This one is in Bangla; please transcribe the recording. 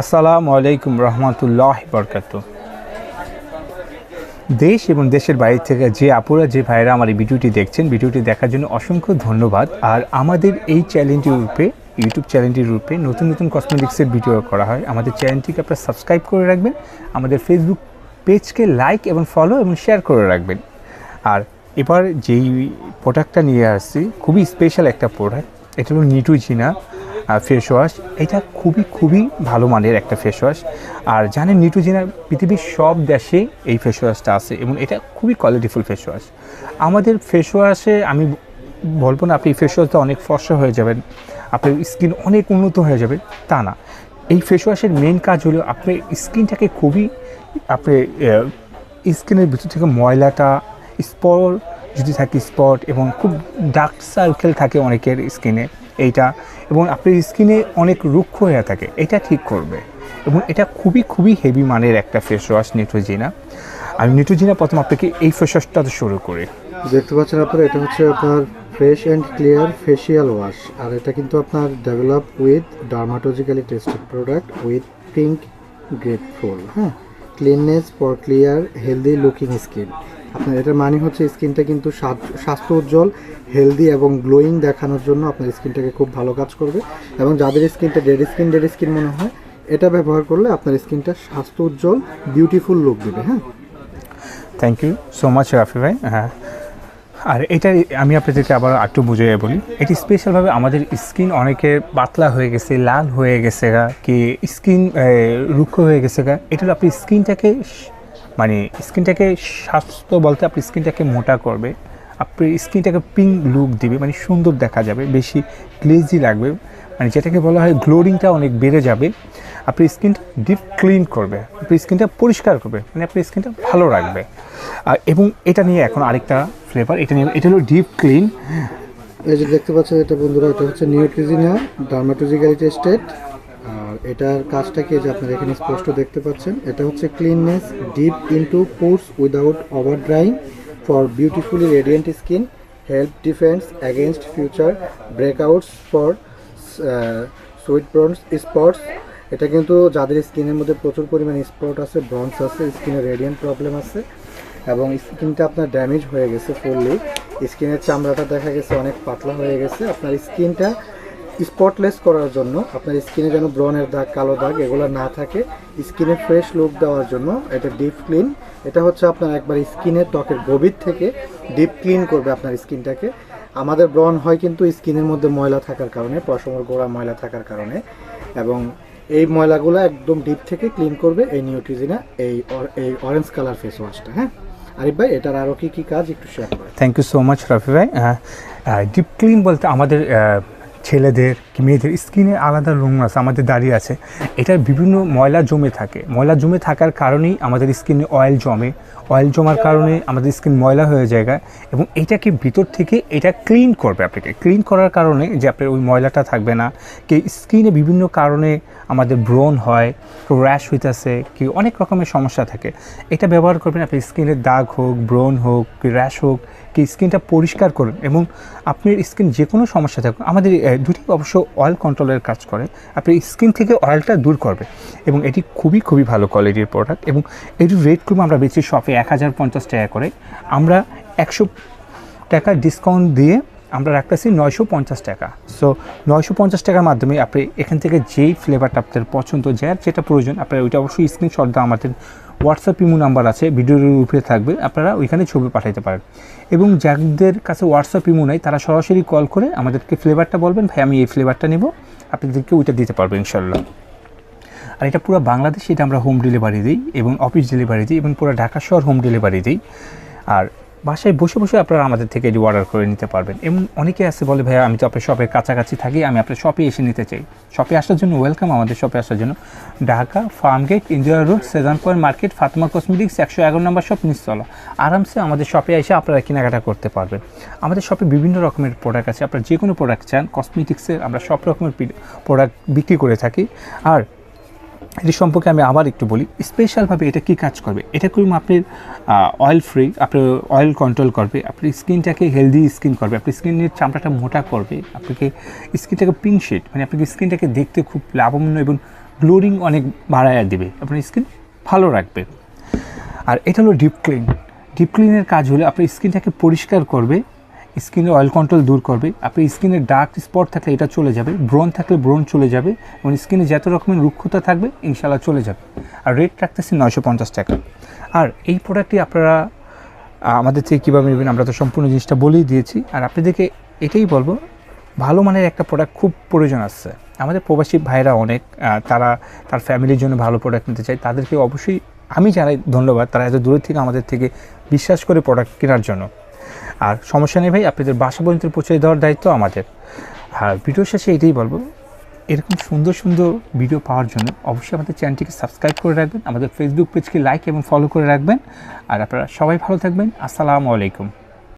আসসালামু আলাইকুম রহমতুল্লাহ বরকাতুহ। দেশ এবং দেশের বাইরে থেকে যে আপুরা যে ভাইরা আমার এই ভিডিওটি দেখছেন, ভিডিওটি দেখার জন্য অসংখ্য ধন্যবাদ। আর আমাদের এই চ্যানেলটির রূপে, ইউটিউব চ্যানেলটির রূপে নতুন নতুন কসমেটিক্সের ভিডিও করা হয়। আমাদের চ্যানেলটিকে আপনারা সাবস্ক্রাইব করে রাখবেন, আমাদের ফেসবুক পেজকে লাইক এবং ফলো এবং শেয়ার করে রাখবেন। আর এবার যেই প্রোডাক্টটা নিয়ে আসছি, খুবই স্পেশাল একটা প্রোডাক্ট। এটা হলো নিউট্রিজিনা ফেস ওয়াশ। এটা খুবই ভালো মানের একটা ফেস ওয়াশ। আর জানেন নিউট্রিজিনা পৃথিবীর সব দেশে এই ফেস ওয়াশটা আছে এবং এটা খুবই কোয়ালিটিফুল ফেস ওয়াশ। আমাদের ফেস ওয়াশে আমি বলবো না আপনি ফেস ওয়াশটা অনেক ফর্সা হয়ে যাবেন, আপনার স্কিন অনেক উন্নত হয়ে যাবে, তা না। এই ফেস ওয়াশের মেন কাজ হলো আপনার স্কিনটাকে আপনি স্কিনের ভিতর থেকে ময়লাটা, স্পট যদি থাকে স্পট এবং খুব ডার্ক সার্কেল থাকে অনেকের স্কিনে এইটা, এবং আপনার স্কিনে অনেক রুক্ষ হয়ে থাকে, এটা ঠিক করবে। এবং এটা খুবই হেভি মানের একটা ফেস ওয়াশ নিউট্রিজিনা। আমি নিউট্রিজিনা প্রথম আপনাকে এই ফেস ওয়াশটা শুরু করি। দেখতে পাচ্ছেন আপনারা, এটা হচ্ছে আপনার fresh and clear facial wash. আর এটা কিন্তু আপনার develop with dermatologically tested product with pink grapefruit, cleanses for clear healthy looking skin. আপনার এটার মানে হচ্ছে স্কিনটা কিন্তু স্বাস্থ্য উজ্জ্বল, হেলদি এবং গ্লোয়িং দেখানোর জন্য আপনার স্কিনটাকে খুব ভালো কাজ করবে। এবং যাদের স্কিনটা ডেড স্কিন মনে হয়, এটা ব্যবহার করলে আপনার স্কিনটা স্বাস্থ্য উজ্জ্বল বিউটিফুল লুক দেবে। Thank you so much Rafi ভাই। আর এটা আমি আপনাদেরকে আবার একটু বুঝিয়ে বলি, এটি স্পেশালভাবে আমাদের স্কিন অনেকে পাতলা হয়ে গেছে, লাল হয়ে গেছে গা, কি স্কিন রুক্ষ হয়ে গেছে গা, এটা হলো আপনি স্কিনটাকে স্বাস্থ্য বলতে আপনি স্কিনটাকে মোটা করবে, আপনি স্কিনটাকে পিঙ্ক লুক দিবে, মানে সুন্দর দেখা যাবে, বেশি গ্লেজি লাগবে, মানে যেটাকে বলা হয় গ্লোরিংটা অনেক বেড়ে যাবে। আপনি স্কিনটা ডিপ ক্লিন করবে, আপনি স্কিনটা পরিষ্কার করবে, মানে আপনি স্কিনটা ভালো রাখবে। এবং এটা নিয়ে এখন আরেকটা ফ্লেভার, এটা হলো ডিপ ক্লিন। এই যে দেখতে পাচ্ছেন এটা বন্ধুরা, এটা হচ্ছে নিউট্রিজিনা ডার্মাটোলজিক্যালি টেস্টেড। আর এটার কাজটা কি যে আপনারা এখানে স্পষ্ট দেখতে পাচ্ছেন, এটা হচ্ছে cleanses deep into pores without over drying for beautifully radiant skin, help defence against future breakouts for sweet bronze spots. এটা কিন্তু যাদের স্কিনের মধ্যে প্রচুর পরিমাণে স্পট আছে, ব্রন্স আছে, স্কিনের রেডিয়েন্ট প্রবলেম আছে এবং স্কিনটা আপনার ড্যামেজ হয়ে গেছে ফুললি, স্কিনের চামড়াটা দেখা গেছে অনেক পাতলা হয়ে গেছে, আপনার স্কিনটা স্পটলেস করার জন্য, আপনার স্কিনে যেন ব্রনের দাগ, কালো দাগ এগুলো না থাকে, স্কিনে ফ্রেশ লুক দেওয়ার জন্য এটা ডিপ ক্লিন। এটা হচ্ছে আপনার একবার স্কিনের ত্বকের গভীর থেকে ডিপ ক্লিন করবে আপনার স্কিনটাকে। আমাদের ব্রন হয় কিন্তু স্কিনের মধ্যে ময়লা থাকার কারণে, পশমের গোড়া ময়লা থাকার কারণে, এবং এই ময়লাগুলো একদম ডিপ থেকে ক্লিন করবে এই নিউট্রিজিনা, এই অরেঞ্জ কালার ফেস ওয়াশটা। আরিফ ভাই, এটার আরও কী কাজ একটু শেয়ার করেন। Thank you so much Rafi ভাই। ডিপ ক্লিন বলতে আমাদের ছেলেদের কি মেয়েদের স্কিনে আলাদা রুম আছে, আমাদের দাঁড়িয়ে আছে, এটার বিভিন্ন ময়লা জমে থাকে, ময়লা জমে থাকার কারণেই আমাদের স্কিনে অয়েল জমার কারণে আমাদের স্কিন ময়লা হয়ে যায়, এবং এটাকে ভিতর থেকে এটা ক্লিন করবে। আপনাকে ক্লিন করার কারণে যে আপনার ওই ময়লাটা থাকবে না, কি স্কিনে বিভিন্ন কারণে আমাদের ব্রণ হয়, র্যাশ হইতেছে, কি অনেক রকমের সমস্যা থাকে, এটা ব্যবহার করবেন। আপনি স্কিনের দাগ হোক, ব্রণ হোক, কি র্যাশ হোক, কি স্কিনটা পরিষ্কার করুন, এবং আপনার স্কিন যে কোনো সমস্যা থাকুন, আমাদের দুটি অবশ্য অয়েল কন্ট্রোলের কাজ করে, আপনার স্কিন থেকে অয়েলটা দূর করবে। এবং এটি খুবই ভালো কোয়ালিটির প্রোডাক্ট, এবং এটির রেট করবো আমরা বেশি শপে 1050 টাকা করে, আমরা 100 টাকা ডিসকাউন্ট দিয়ে আমরা রাখতেছি 950 টাকা। সো 950 টাকার মাধ্যমে আপনি এখান থেকে যেই ফ্লেভারটা আপনার পছন্দ, যার যেটা প্রয়োজন, আপনারা ওইটা অবশ্যই স্ক্রিনশট দিয়ে আমাদের হোয়াটসঅ্যাপ ইমো নাম্বার আছে, ভিডিওর উপরে থাকবে, আপনারা ওইখানে ছবি পাঠাতে পারেন। এবং যাদের কাছে হোয়াটসঅ্যাপ ইমো নাই, তারা সরাসরি কল করে আমাদেরকে ফ্লেভারটা বলবেন, ভাই আমি এই ফ্লেভারটা নেব, আপনাদেরকে ওইটা দিতে পারবো ইনশাল্লাহ। আর এটা পুরো বাংলাদেশে এটা আমরা হোম ডেলিভারি দিই এবং অফিস ডেলিভারি দিই, এবং পুরো ঢাকা শহর হোম ডেলিভারি দিই। আর বাসায় বসে আপনারা আমাদের থেকে এটি অর্ডার করে নিতে পারবেন। এবং অনেকে আছে বলে, ভাইয়া আমি তো আপনার শপের কাছাকাছি থাকি, আমি আপনার শপে এসে নিতে চাই। শপে আসার জন্য ওয়েলকাম, আমাদের শপে আসার জন্য। Dhaka Farmgate, India road, Shezan point market, Fatema cosmetics, 111 নম্বর শপ, নিচতলা। আরামসে আমাদের শপে এসে আপনারা কেনাকাটা করতে পারবেন। আমাদের শপে বিভিন্ন রকমের প্রোডাক্ট আছে, আপনারা যে কোনো প্রোডাক্ট চান কসমেটিক্সের, আমরা সব রকমের প্রোডাক্ট বিক্রি করে থাকি। আর এটি সম্পর্কে আমি আবার একটু বলি, স্পেশালভাবে এটা কী কাজ করবে, এটা করুন আপনার অয়েল ফ্রি, আপনার অয়েল কন্ট্রোল করবে, আপনার স্কিনটাকে হেলদি স্কিন করবে, আপনার স্কিনের চামড়াটা মোটা করবে, আপনাকে স্কিনটাকে পিঙ্ক শেড, মানে আপনাকে স্কিনটাকে দেখতে খুব লাবণ্য এবং গ্লোরিং অনেক বাড়াইয়া দিবে, আপনার স্কিন ভালো রাখবে। আর এটা হলো ডিপ ক্লিন। ডিপ ক্লিনের কাজ হলো আপনার স্কিনটাকে পরিষ্কার করবে, স্কিনের অয়েল কন্ট্রোল দূর করবে, আপনার স্কিনের ডার্ক স্পট থাকলে এটা চলে যাবে, ব্রণ থাকলে ব্রণ চলে যাবে, এবং স্কিনে যত রকমের রুক্ষতা থাকবে ইনশাল্লাহ চলে যাবে। আর রেট রাখতেছি 950 টাকা। আর এই প্রোডাক্টটি আপনারা আমাদের থেকে কীভাবে নেবেন আমরা তো সম্পূর্ণ জিনিসটা বলেই দিয়েছি। আর আপনাদেরকে এটাই বলবো, ভালো মানের একটা প্রোডাক্ট খুব প্রয়োজন আছে। আমাদের প্রবাসী ভাইরা অনেক তার ফ্যামিলির জন্য ভালো প্রোডাক্ট নিতে চায়, তাদেরকে অবশ্যই আমি জানাই ধন্যবাদ, তারা এত দূরের থেকে আমাদের থেকে বিশ্বাস করে প্রোডাক্ট কেনার জন্য। আর সমস্যা নেই ভাই, আপনাদের বাসা পর্যন্ত পৌঁছে দেওয়ার দায়িত্ব আমাদের। আর ভিডিও শেষে এটাই বলবো, এরকম সুন্দর সুন্দর ভিডিও পাওয়ার জন্য অবশ্যই আমাদের চ্যানেলটিকে সাবস্ক্রাইব করে রাখবেন, আমাদের ফেসবুক পেজকে লাইক এবং ফলো করে রাখবেন। আর আপনারা সবাই ভালো থাকবেন। আসসালামু আলাইকুম।